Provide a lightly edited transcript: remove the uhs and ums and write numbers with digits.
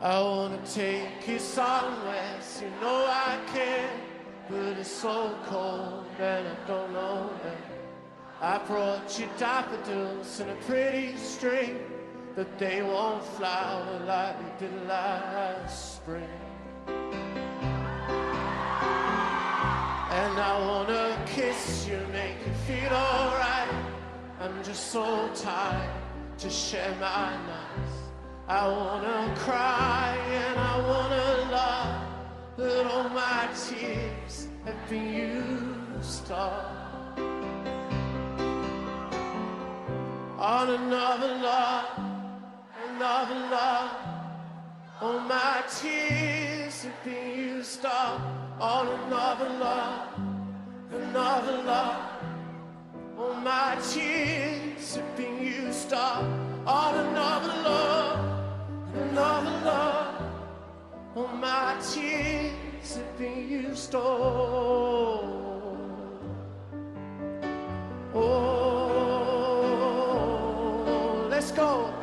I wanna take you somewhere, so you know I can, but it's so cold and I don't know when. I brought you daffodils in a pretty string, but they won't flower like they did last spring. And I wanna kiss you, make you feel alright. I'm just so tired to share my nights. I wanna cry and I wanna laugh, but all my tears have been used up on another love, another love. All my tears have been used up on another love, another love. All my tears have been used up on another love, another love. All my tears have been used up. Oh, let's go.